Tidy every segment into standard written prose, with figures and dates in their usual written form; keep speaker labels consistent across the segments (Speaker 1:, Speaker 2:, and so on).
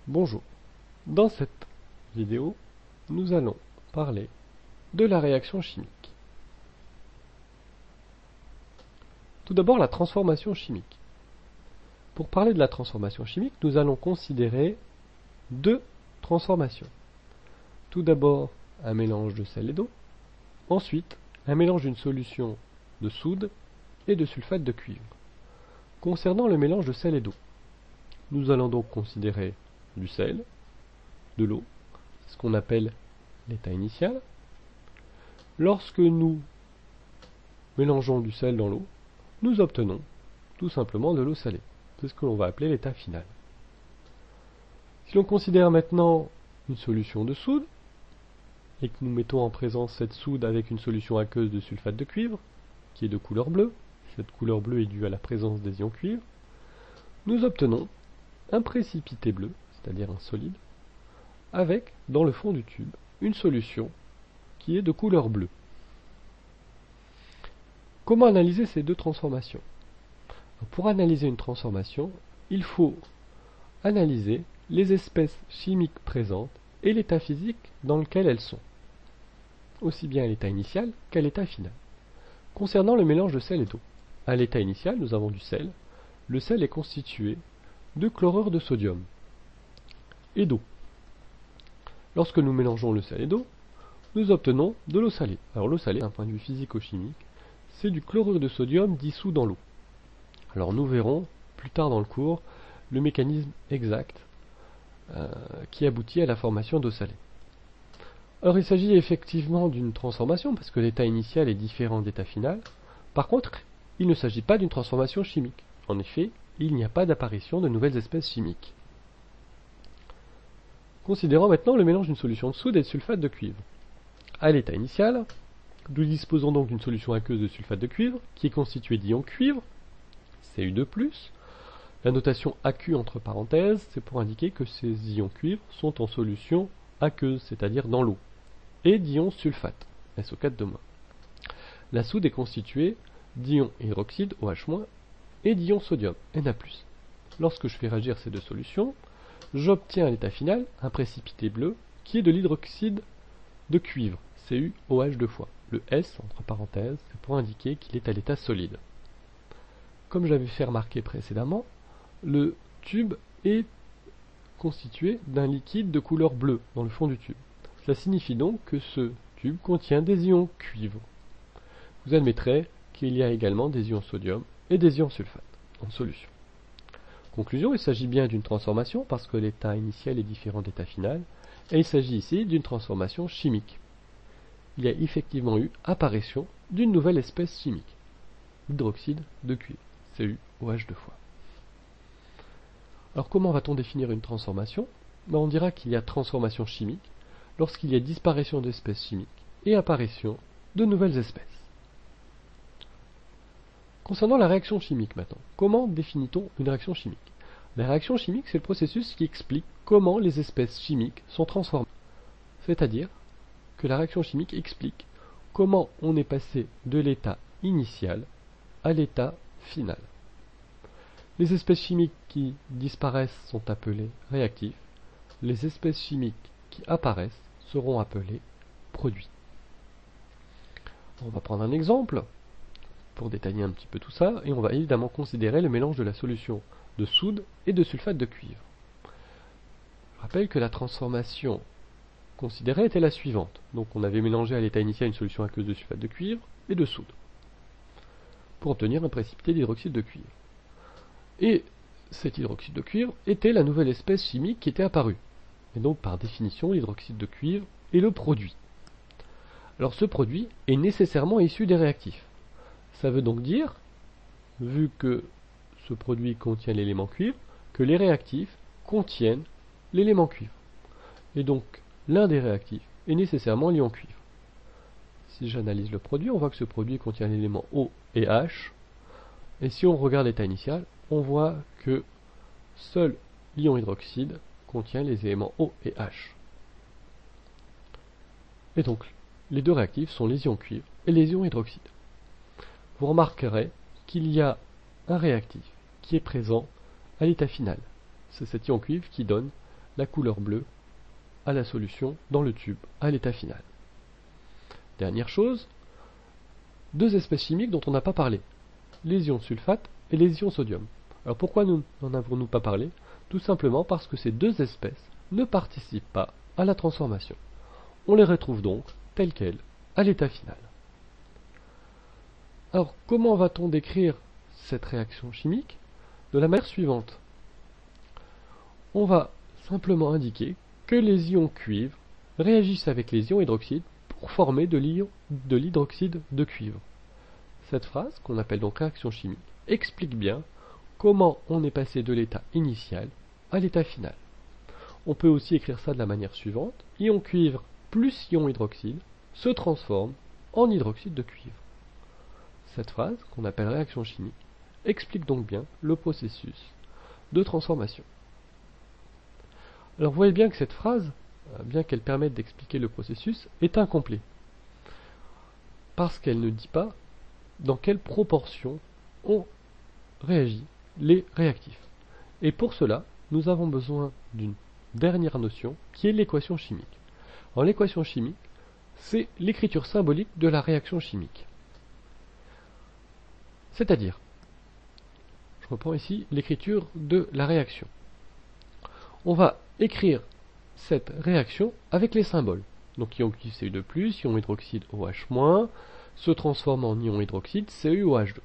Speaker 1: Bonjour, dans cette vidéo, nous allons parler de la réaction chimique. Tout d'abord, la transformation chimique. Pour parler de la transformation chimique, nous allons considérer deux transformations. Tout d'abord, un mélange de sel et d'eau. Ensuite, un mélange d'une solution de soude et de sulfate de cuivre. Concernant le mélange de sel et d'eau, nous allons donc considérer du sel, de l'eau, ce qu'on appelle l'état initial. Lorsque nous mélangeons du sel dans l'eau, nous obtenons tout simplement de l'eau salée. C'est ce que l'on va appeler l'état final. Si l'on considère maintenant une solution de soude, et que nous mettons en présence cette soude avec une solution aqueuse de sulfate de cuivre, qui est de couleur bleue, cette couleur bleue est due à la présence des ions cuivre, nous obtenons un précipité bleu, c'est-à-dire un solide, avec, dans le fond du tube, une solution qui est de couleur bleue. Comment analyser ces deux transformations? Pour analyser une transformation, il faut analyser les espèces chimiques présentes et l'état physique dans lequel elles sont, aussi bien à l'état initial qu'à l'état final. Concernant le mélange de sel et d'eau, à l'état initial, nous avons du sel. Le sel est constitué de chlorure de sodium et d'eau. Lorsque nous mélangeons le sel et d'eau, nous obtenons de l'eau salée. Alors l'eau salée, d'un point de vue physico-chimique, c'est du chlorure de sodium dissous dans l'eau. Alors nous verrons plus tard dans le cours le mécanisme exact qui aboutit à la formation d'eau salée. Alors il s'agit effectivement d'une transformation parce que l'état initial est différent de l'état final. Par contre, il ne s'agit pas d'une transformation chimique. En effet, il n'y a pas d'apparition de nouvelles espèces chimiques. Considérons maintenant le mélange d'une solution de soude et de sulfate de cuivre. À l'état initial, nous disposons donc d'une solution aqueuse de sulfate de cuivre qui est constituée d'ions cuivre, Cu2+. La notation AQ entre parenthèses, c'est pour indiquer que ces ions cuivre sont en solution aqueuse, c'est-à-dire dans l'eau, et d'ions sulfate, SO4-. La soude est constituée d'ions hydroxyde, OH-, et d'ions sodium, Na+. Lorsque je fais réagir ces deux solutions, j'obtiens à l'état final un précipité bleu qui est de l'hydroxyde de cuivre, CuOH2 fois. Le S, entre parenthèses, c'est pour indiquer qu'il est à l'état solide. Comme j'avais fait remarquer précédemment, le tube est constitué d'un liquide de couleur bleue dans le fond du tube. Cela signifie donc que ce tube contient des ions cuivre. Vous admettrez qu'il y a également des ions sodium et des ions sulfate en solution. Conclusion, il s'agit bien d'une transformation parce que l'état initial est différent de l'état final, et il s'agit ici d'une transformation chimique. Il y a effectivement eu apparition d'une nouvelle espèce chimique, l'hydroxyde de cuivre, CuOH2 fois. Alors comment va-t-on définir une transformation? On dira qu'il y a transformation chimique lorsqu'il y a disparition d'espèces chimiques et apparition de nouvelles espèces. Concernant la réaction chimique maintenant, comment définit-on une réaction chimique? La réaction chimique, c'est le processus qui explique comment les espèces chimiques sont transformées. C'est-à-dire que la réaction chimique explique comment on est passé de l'état initial à l'état final. Les espèces chimiques qui disparaissent sont appelées réactifs. Les espèces chimiques qui apparaissent seront appelées produits. On va prendre un exemple pour détailler un petit peu tout ça, et on va évidemment considérer le mélange de la solution de soude et de sulfate de cuivre. Je rappelle que la transformation considérée était la suivante. Donc on avait mélangé à l'état initial une solution aqueuse de sulfate de cuivre et de soude, pour obtenir un précipité d'hydroxyde de cuivre. Et cet hydroxyde de cuivre était la nouvelle espèce chimique qui était apparue. Et donc par définition, l'hydroxyde de cuivre est le produit. Alors ce produit est nécessairement issu des réactifs. Ça veut donc dire, vu que ce produit contient l'élément cuivre, que les réactifs contiennent l'élément cuivre. Et donc, l'un des réactifs est nécessairement l'ion cuivre. Si j'analyse le produit, on voit que ce produit contient l'élément O et H. Et si on regarde l'état initial, on voit que seul l'ion hydroxyde contient les éléments O et H. Et donc, les deux réactifs sont les ions cuivre et les ions hydroxyde. Vous remarquerez qu'il y a un réactif qui est présent à l'état final. C'est cet ion cuivre qui donne la couleur bleue à la solution dans le tube, à l'état final. Dernière chose, deux espèces chimiques dont on n'a pas parlé, les ions sulfate et les ions sodium. Alors pourquoi n'en avons-nous pas parlé? Tout simplement parce que ces deux espèces ne participent pas à la transformation. On les retrouve donc telles quelles à l'état final. Alors comment va-t-on décrire cette réaction chimique? De la manière suivante. On va simplement indiquer que les ions cuivre réagissent avec les ions hydroxyde pour former de l'hydroxyde de cuivre. Cette phrase, qu'on appelle donc réaction chimique, explique bien comment on est passé de l'état initial à l'état final. On peut aussi écrire ça de la manière suivante. Ion cuivre plus ion hydroxyde se transforme en hydroxyde de cuivre. Cette phrase, qu'on appelle réaction chimique, explique donc bien le processus de transformation. Alors vous voyez bien que cette phrase, bien qu'elle permette d'expliquer le processus, est incomplète. Parce qu'elle ne dit pas dans quelle proportion on réagit les réactifs. Et pour cela, nous avons besoin d'une dernière notion qui est l'équation chimique. Alors l'équation chimique, c'est l'écriture symbolique de la réaction chimique. C'est-à-dire, je reprends ici l'écriture de la réaction. On va écrire cette réaction avec les symboles. Donc ion cuivre Cu2+, ion hydroxyde OH-, se transforme en ion hydroxyde CuOH2.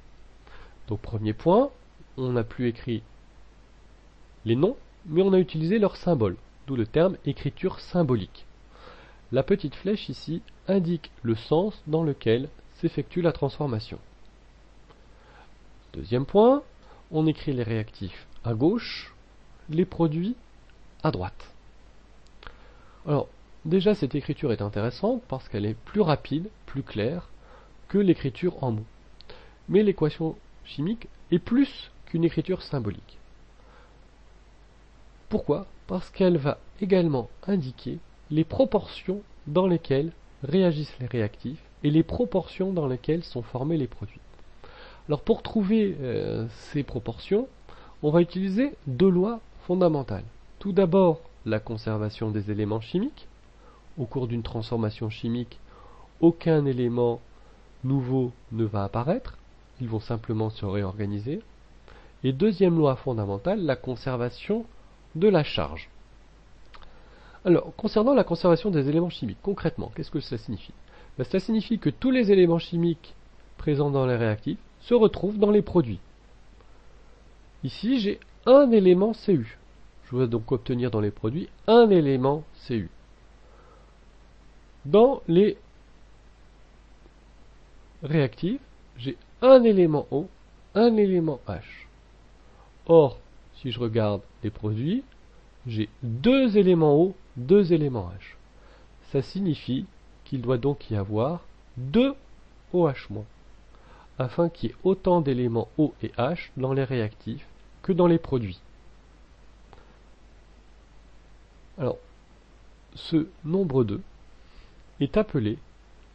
Speaker 1: Donc premier point, on n'a plus écrit les noms, mais on a utilisé leurs symboles, d'où le terme écriture symbolique. La petite flèche ici indique le sens dans lequel s'effectue la transformation. Deuxième point, on écrit les réactifs à gauche, les produits à droite. Alors, déjà cette écriture est intéressante parce qu'elle est plus rapide, plus claire que l'écriture en mots. Mais l'équation chimique est plus qu'une écriture symbolique. Pourquoi? Parce qu'elle va également indiquer les proportions dans lesquelles réagissent les réactifs et les proportions dans lesquelles sont formés les produits. Alors pour trouver ces proportions, on va utiliser deux lois fondamentales. Tout d'abord, la conservation des éléments chimiques. Au cours d'une transformation chimique, aucun élément nouveau ne va apparaître, ils vont simplement se réorganiser. Et deuxième loi fondamentale, la conservation de la charge. Alors, concernant la conservation des éléments chimiques, concrètement, qu'est-ce que cela signifie? Cela signifie que tous les éléments chimiques présents dans les réactifs se retrouvent dans les produits. Ici, j'ai un élément Cu. Je vais donc obtenir dans les produits un élément Cu. Dans les réactifs, j'ai un élément O, un élément H. Or, si je regarde les produits, j'ai deux éléments O, deux éléments H. Ça signifie qu'il doit donc y avoir deux OH-, afin qu'il y ait autant d'éléments O et H dans les réactifs que dans les produits. Alors, ce nombre 2 est appelé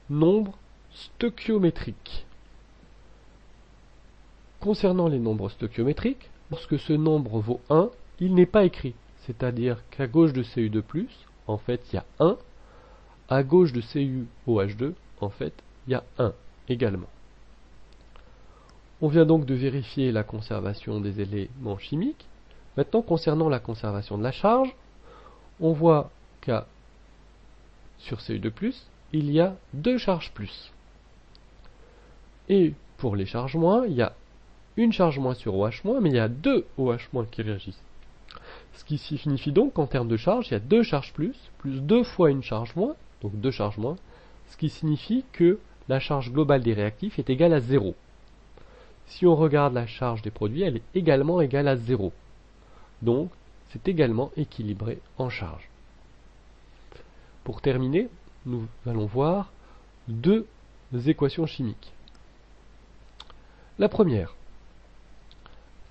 Speaker 1: nombre stoichiométrique. Concernant les nombres stoichiométriques, lorsque ce nombre vaut 1, il n'est pas écrit. C'est-à-dire qu'à gauche de Cu2+, en fait, il y a 1. À gauche de CuOH2, en fait, il y a 1 également. On vient donc de vérifier la conservation des éléments chimiques. Maintenant, concernant la conservation de la charge, on voit qu'à sur Cu2+, il y a deux charges plus. Et pour les charges moins, il y a une charge moins sur OH-, mais il y a deux OH- qui réagissent. Ce qui signifie donc qu'en termes de charge, il y a deux charges plus deux fois une charge moins, donc deux charges moins, ce qui signifie que la charge globale des réactifs est égale à 0. Si on regarde la charge des produits, elle est également égale à 0. Donc, c'est également équilibré en charge. Pour terminer, nous allons voir deux équations chimiques. La première,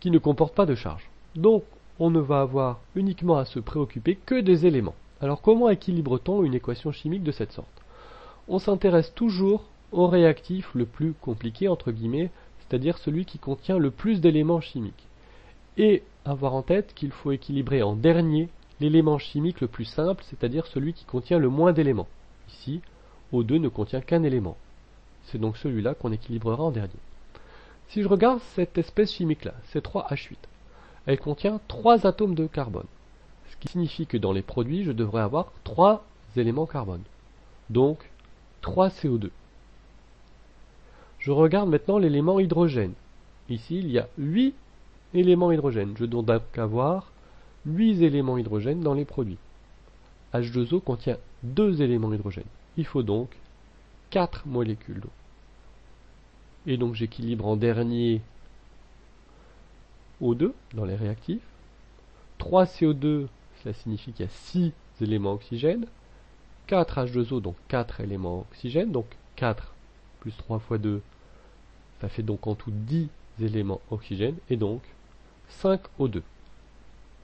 Speaker 1: qui ne comporte pas de charge. Donc, on ne va avoir uniquement à se préoccuper que des éléments. Alors, comment équilibre-t-on une équation chimique de cette sorte? On s'intéresse toujours au réactif le plus compliqué, entre guillemets, c'est-à-dire celui qui contient le plus d'éléments chimiques. Et avoir en tête qu'il faut équilibrer en dernier l'élément chimique le plus simple, c'est-à-dire celui qui contient le moins d'éléments. Ici, O2 ne contient qu'un élément. C'est donc celui-là qu'on équilibrera en dernier. Si je regarde cette espèce chimique-là, C3H8, elle contient 3 atomes de carbone, ce qui signifie que dans les produits, je devrais avoir 3 éléments carbone, donc 3 CO2. Je regarde maintenant l'élément hydrogène. Ici, il y a 8 éléments hydrogène. Je dois donc avoir 8 éléments hydrogène dans les produits. H2O contient 2 éléments hydrogène. Il faut donc 4 molécules d'eau. Et donc j'équilibre en dernier O2 dans les réactifs. 3 CO2, cela signifie qu'il y a 6 éléments oxygène. 4 H2O, donc 4 éléments oxygène. Donc 4 plus 3 fois 2, ça fait donc en tout 10 éléments oxygène. Et donc 5 O2.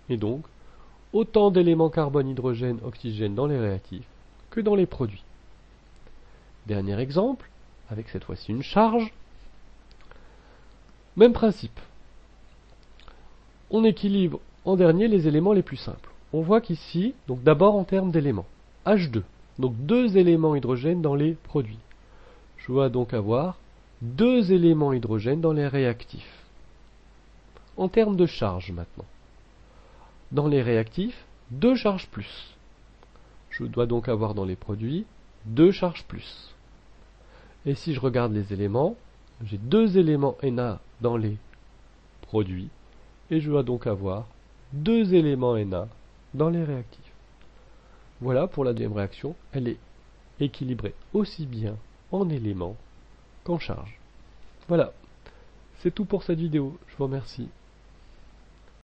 Speaker 1: Et donc autant d'éléments carbone, hydrogène, oxygène dans les réactifs que dans les produits. Dernier exemple, avec cette fois-ci une charge. Même principe. On équilibre en dernier les éléments les plus simples. On voit qu'ici, donc d'abord en termes d'éléments, H2, donc 2 éléments hydrogène dans les produits. Je dois donc avoir 2 éléments hydrogène dans les réactifs. En termes de charge maintenant. Dans les réactifs, 2 charges plus. Je dois donc avoir dans les produits 2 charges plus. Et si je regarde les éléments, j'ai 2 éléments Na dans les produits, et je dois donc avoir 2 éléments Na dans les réactifs. Voilà pour la deuxième réaction, elle est équilibrée aussi bien en éléments qu'en charge. Voilà, c'est tout pour cette vidéo, je vous remercie.